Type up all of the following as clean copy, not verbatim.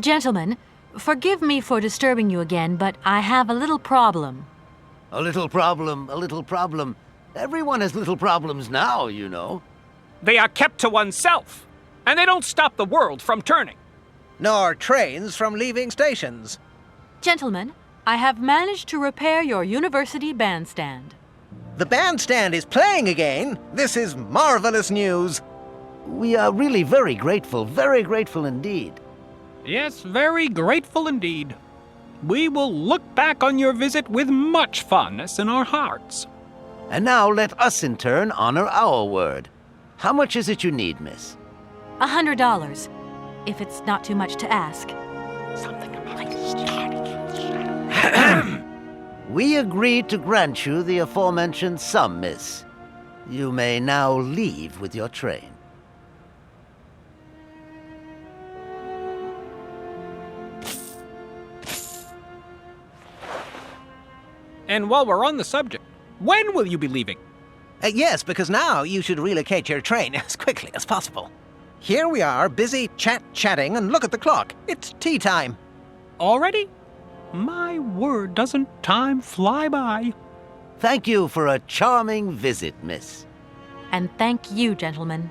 Gentlemen, forgive me for disturbing you again, but I have a little problem. A little problem, a little problem. Everyone has little problems now, you know. They are kept to oneself, and they don't stop the world from turning. Nor trains from leaving stations. Gentlemen, I have managed to repair your university bandstand. The bandstand is playing again. This is marvelous news. We are really very grateful indeed. Yes, very grateful indeed. We will look back on your visit with much fondness in our hearts. And now let us in turn honor our word. How much is it you need, miss? $100, if it's not too much to ask. We agree to grant you the aforementioned sum, miss. You may now leave with your train. And while we're on the subject, when will you be leaving? Yes, because now you should relocate your train as quickly as possible. Here we are, busy chatting, and look at the clock. It's tea time. Already? My word, doesn't time fly by? Thank you for a charming visit, miss. And thank you, gentlemen.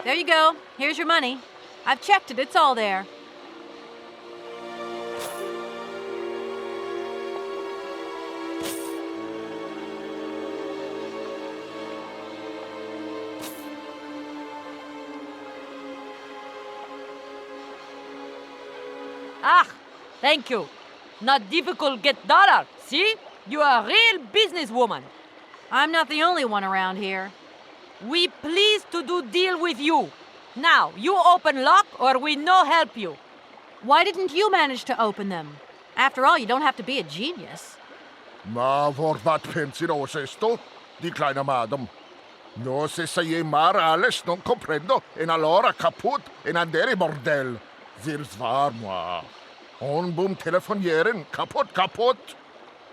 There you go. Here's your money. I've checked it. It's all there. Ah, thank you. Not difficult get dollar. See? You are a real businesswoman. I'm not the only one around here. We pleased to do deal with you. Now, you open lock or we no help you. Why didn't you manage to open them? After all, you don't have to be a genius. Ma vorbat pensinos esto? Declina madam. No se saye mar alles non comprendo en allora kaput en andere bordel. Wirs war moi. On boom telefonieren kaput.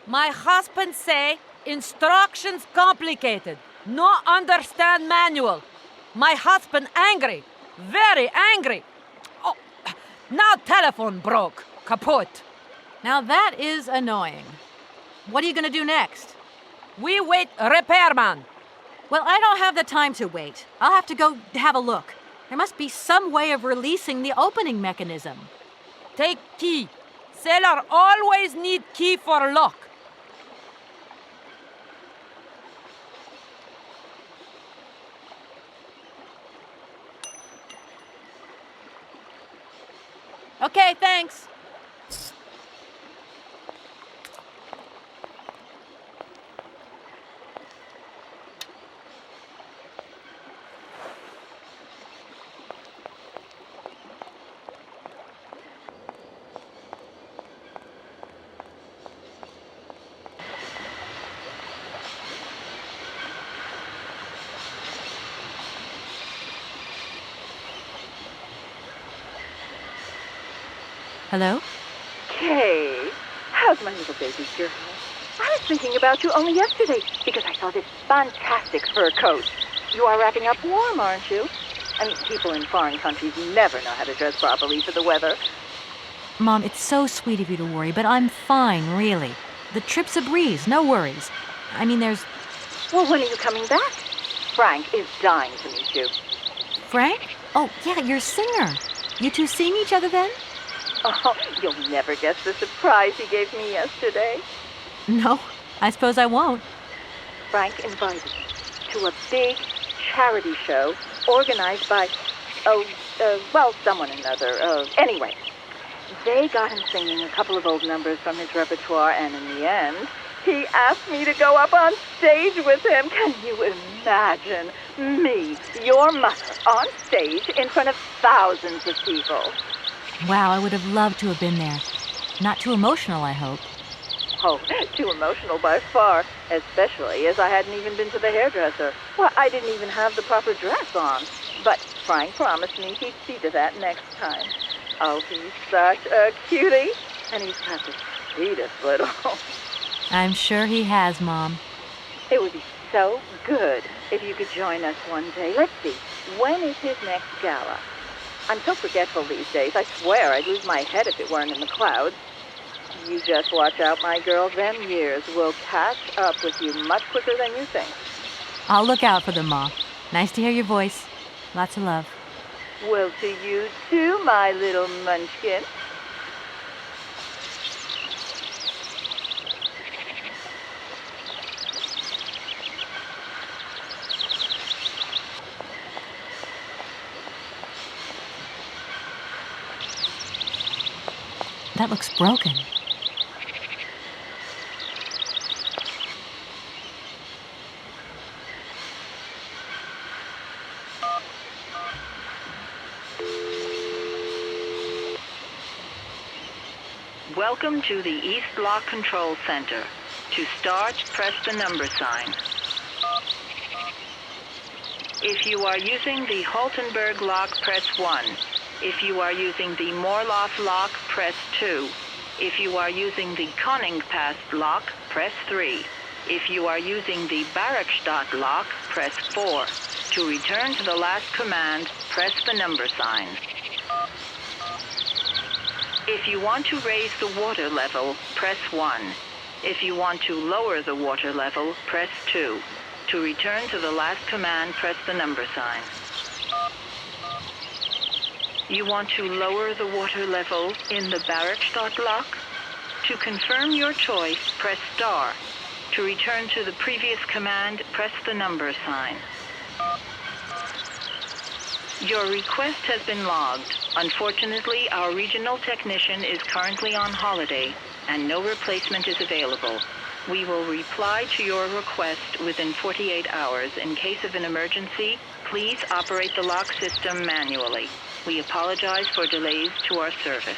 My husband say instructions complicated. No understand manual. My husband angry. Very angry. Oh, now telephone broke. Kaput. Now that is annoying. What are you going to do next? We wait repairman. Well, I don't have the time to wait. I'll have to go have a look. There must be some way of releasing the opening mechanism. Take key. Sailor always need key for lock. Okay, thanks. Hello? Kay, how's my little baby girl? I was thinking about you only yesterday because I saw this fantastic fur coat. You are wrapping up warm, aren't you? I mean, people in foreign countries never know how to dress properly for the weather. Mom, it's so sweet of you to worry, but I'm fine, really. The trip's a breeze, no worries. I mean, there's... Well, when are you coming back? Frank is dying to meet you. Frank? Oh, yeah, your singer. You two seeing each other then? Oh, you'll never guess the surprise he gave me yesterday. No, I suppose I won't. Frank invited me to a big charity show organized by, someone or another. Anyway, they got him singing a couple of old numbers from his repertoire, and in the end, he asked me to go up on stage with him. Can you imagine me, your mother, on stage in front of thousands of people? Wow, I would have loved to have been there. Not too emotional, I hope. Oh, too emotional by far, especially as I hadn't even been to the hairdresser. Well, I didn't even have the proper dress on. But Frank promised me he'd see to that next time. Oh, he's such a cutie, and he's got the sweetest little... I'm sure he has, Mom. It would be so good if you could join us one day. Let's see, when is his next gala? I'm so forgetful these days. I swear I'd lose my head if it weren't in the clouds. You just watch out, my girl. Them years will catch up with you much quicker than you think. I'll look out for them, Ma. Nice to hear your voice. Lots of love. Well, to you too, my little munchkin. That looks broken. Welcome to the East Lock Control Center. To start, press the number sign. If you are using the Haltenberg lock, press 1. If you are using the Morloff lock, press 2. If you are using the Koningpass lock, press 3. If you are using the Barrackstadt lock, press 4. To return to the last command, press the number sign. If you want to raise the water level, press 1. If you want to lower the water level, press 2. To return to the last command, press the number sign. You want to lower the water level in the Barrackstadt lock? To confirm your choice, press star. To return to the previous command, press the number sign. Your request has been logged. Unfortunately, our regional technician is currently on holiday, and no replacement is available. We will reply to your request within 48 hours. In case of an emergency, please operate the lock system manually. We apologize for delays to our service.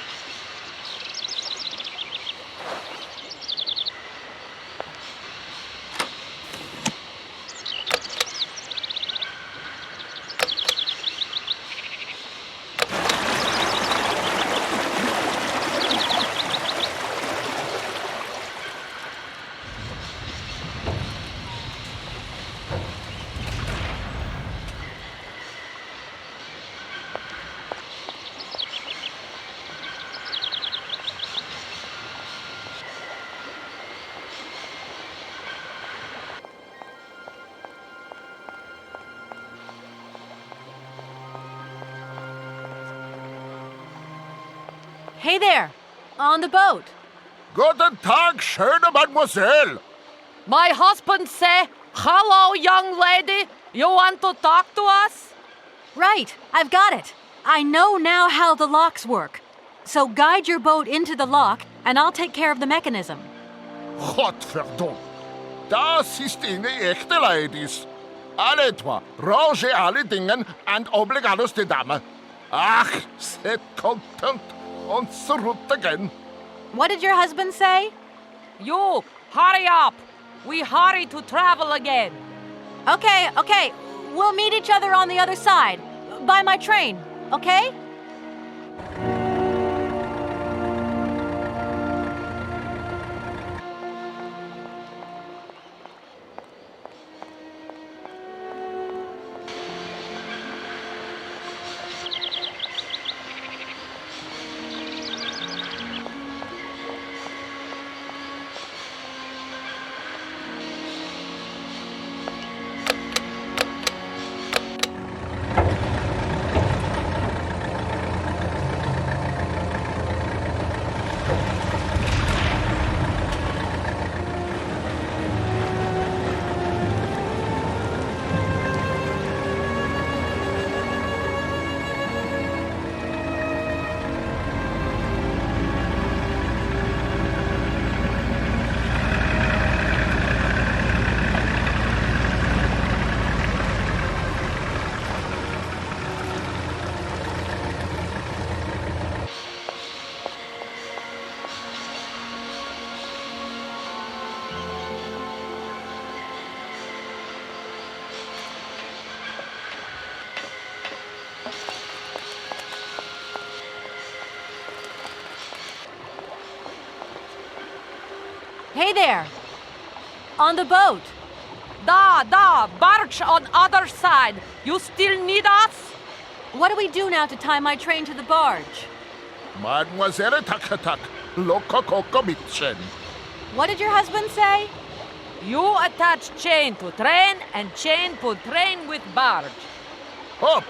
Hey there! On the boat! Guten Tag, schöne Mademoiselle. My husband say, "Hello, young lady. You want to talk to us?" Right, I've got it. I know now how the locks work. So guide your boat into the lock, and I'll take care of the mechanism. Godverdomme. Das ist eine echte Ladies. Alle etwa, range alle Dingen and obligados de dame. Ach, set content on route again. What did your husband say? You, hurry up. We hurry to travel again. Okay. We'll meet each other on the other side. By my train, okay? Hey there! On the boat! Da, barge on other side. You still need us? What do we do now to tie my train to the barge? Mademoiselle Takatak, loco coco mitchen. What did your husband say? You attach chain to train and chain put train with barge. Hop,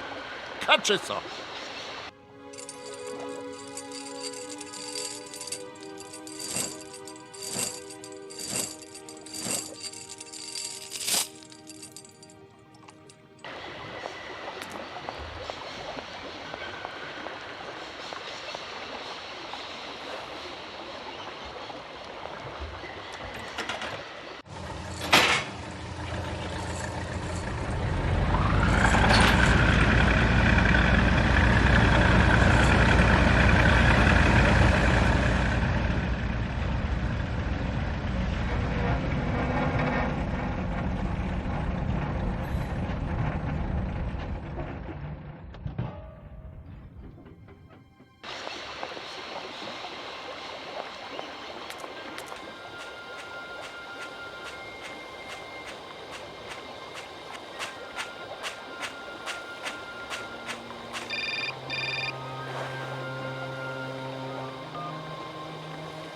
catch it up.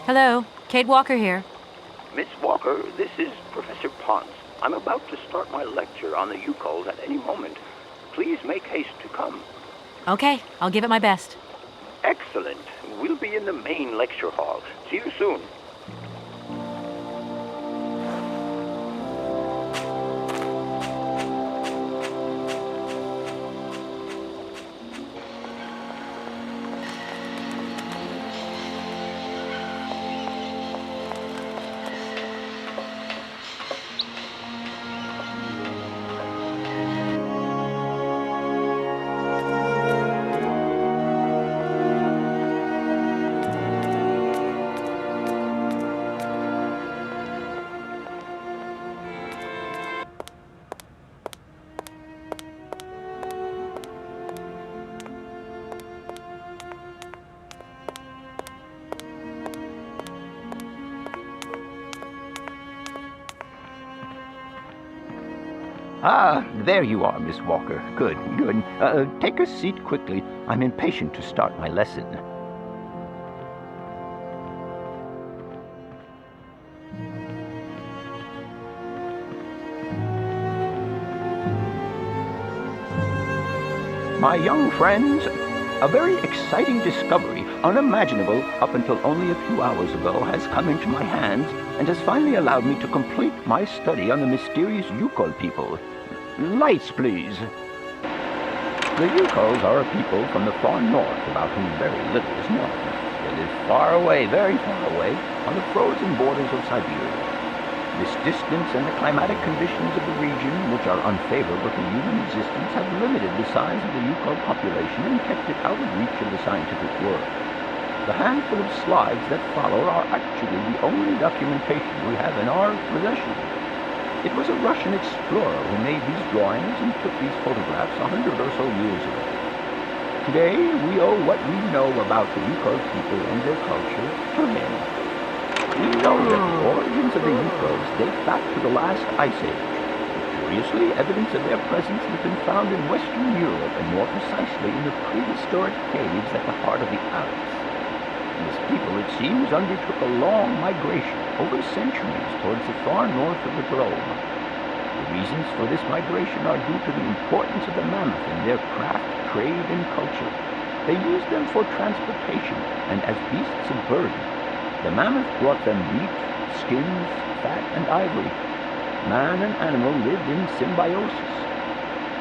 Hello, Kate Walker here. Miss Walker, this is Professor Ponce. I'm about to start my lecture on the Yukols at any moment. Please make haste to come. Okay, I'll give it my best. Excellent. We'll be in the main lecture hall. See you soon. Ah, there you are, Miss Walker. Good, good. Take a seat quickly. I'm impatient to start my lesson. My young friends, a very exciting discovery, unimaginable up until only a few hours ago, has come into my hands and has finally allowed me to complete my study on the mysterious Yukol people. Lights, please. The Yukols are a people from the far north about whom very little is known. They live far away, very far away, on the frozen borders of Syberia. This distance and the climatic conditions of the region, which are unfavorable to human existence, have limited the size of the Yukol population and kept it out of reach of the scientific world. The handful of slides that follow are actually the only documentation we have in our possession. It was a Russian explorer who made these drawings and took these photographs 100 or so years ago. Today, we owe what we know about the Yukol people and their culture to him. We know that the origins of the Yukols date back to the last ice age. Curiously, evidence of their presence has been found in Western Europe, and more precisely in the prehistoric caves at the heart of the Alps. This people, it seems, undertook a long migration over centuries towards the far north of the globe. The reasons for this migration are due to the importance of the mammoth in their craft, trade, and culture. They used them for transportation and as beasts of burden. The mammoth brought them meat, skins, fat, and ivory. Man and animal lived in symbiosis.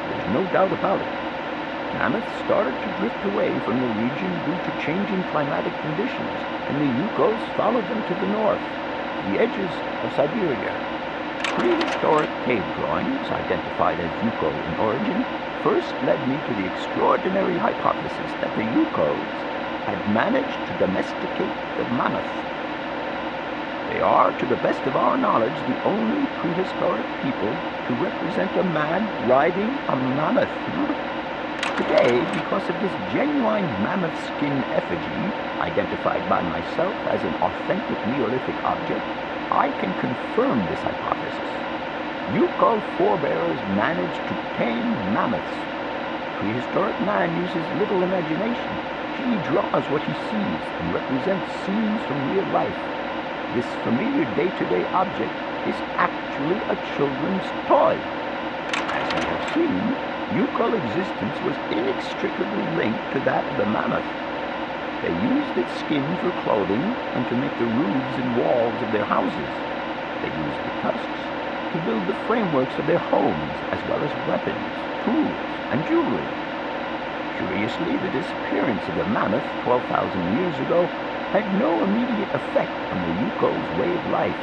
There's no doubt about it. Mammoths started to drift away from the region due to changing climatic conditions, and the Yukols followed them to the north, the edges of Siberia. Prehistoric cave drawings, identified as Yukol in origin, first led me to the extraordinary hypothesis that the Yukols had managed to domesticate the mammoth. They are, to the best of our knowledge, the only prehistoric people to represent a man riding a mammoth. Today, because of this genuine mammoth skin effigy, identified by myself as an authentic Neolithic object, I can confirm this hypothesis. Yukol forebears managed to tame mammoths. Prehistoric man uses little imagination. He draws what he sees and represents scenes from real life. This familiar day-to-day object is actually a children's toy. As we have seen, Yukol existence was inextricably linked to that of the mammoth. They used its skin for clothing and to make the roofs and walls of their houses. They used the tusks to build the frameworks of their homes, as well as weapons, tools, and jewelry. Curiously, the disappearance of the mammoth 12,000 years ago had no immediate effect on the Yukol's way of life.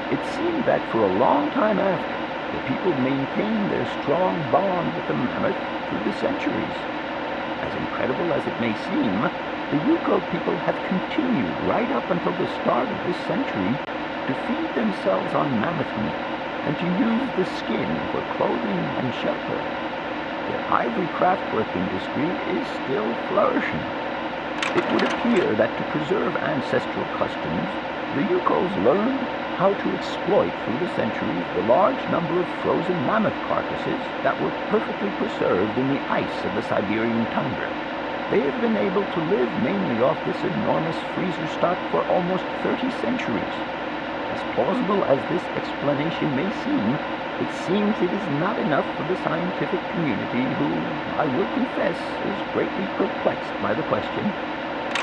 It seemed that for a long time after, the people maintained their strong bond with the mammoth through the centuries. As incredible as it may seem, the Yukol people have continued right up until the start of this century to feed themselves on mammoth meat and to use the skin for clothing and shelter. Their ivory craftwork industry is still flourishing. It would appear that to preserve ancestral customs, the Yukols learned how to exploit through the centuries the large number of frozen mammoth carcasses that were perfectly preserved in the ice of the Siberian tundra. They have been able to live mainly off this enormous freezer stock for almost 30 centuries. As plausible as this explanation may seem, it seems it is not enough for the scientific community who, I will confess, is greatly perplexed by the question.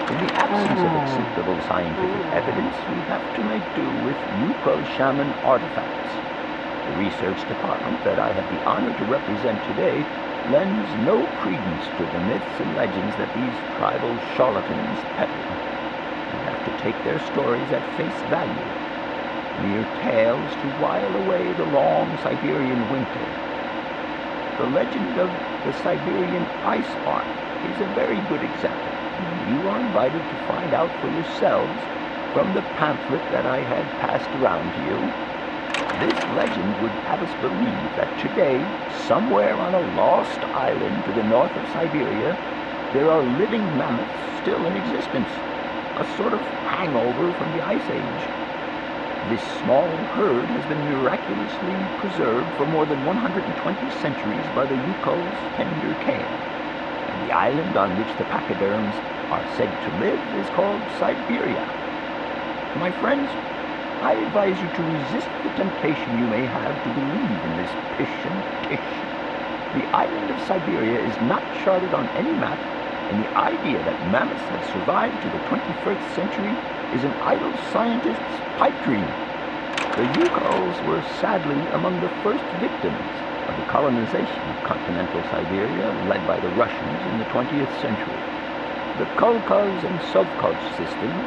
In the absence of acceptable scientific evidence, we have to make do with Yukol shaman artifacts. The research department that I have the honor to represent today lends no credence to the myths and legends that these tribal charlatans peddle. We have to take their stories at face value, mere tales to while away the long Siberian winter. The legend of the Siberian ice ark is a very good example. You are invited to find out for yourselves from the pamphlet that I had passed around to you. This legend would have us believe that today, somewhere on a lost island to the north of Siberia, there are living mammoths still in existence, a sort of hangover from the Ice Age. This small herd has been miraculously preserved for more than 120 centuries by the Yukol's tender care. The island on which the pachyderms are said to live is called Syberia. My friends, I advise you to resist the temptation you may have to believe in this pish and tish. The island of Siberia is not charted on any map, and the idea that mammoths have survived to the 21st century is an idle scientist's pipe dream. The Yukols were sadly among the first victims of the colonization of continental Siberia led by the Russians in the 20th century. The Kolkhoz and Sovkhoz systems,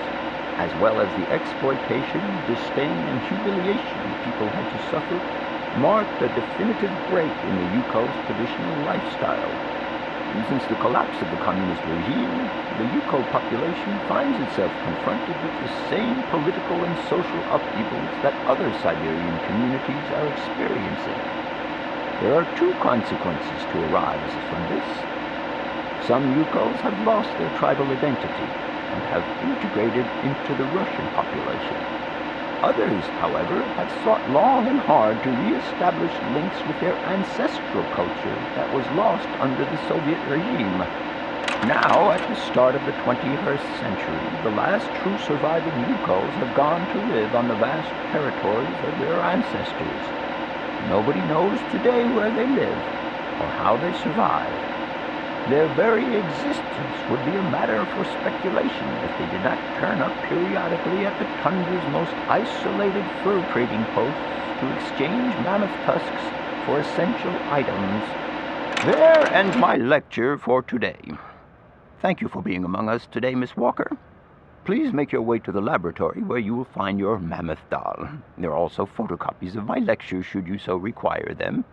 as well as the exploitation, disdain, and humiliation people had to suffer, marked a definitive break in the Yukol's traditional lifestyle. And since the collapse of the communist regime, the Yukol population finds itself confronted with the same political and social upheavals that other Siberian communities are experiencing. There are two consequences to arise from this. Some Yukols have lost their tribal identity and have integrated into the Russian population. Others, however, have sought long and hard to re-establish links with their ancestral culture that was lost under the Soviet regime. Now, at the start of the 21st century, the last true surviving Yukols have gone to live on the vast territories of their ancestors. Nobody knows today where they live or how they survived. Their very existence would be a matter for speculation if they did not turn up periodically at the tundra's most isolated fur trading posts to exchange mammoth tusks for essential items. There ends my lecture for today. Thank you for being among us today, Miss Walker. Please make your way to the laboratory where you will find your mammoth doll. There are also photocopies of my lectures should you so require them.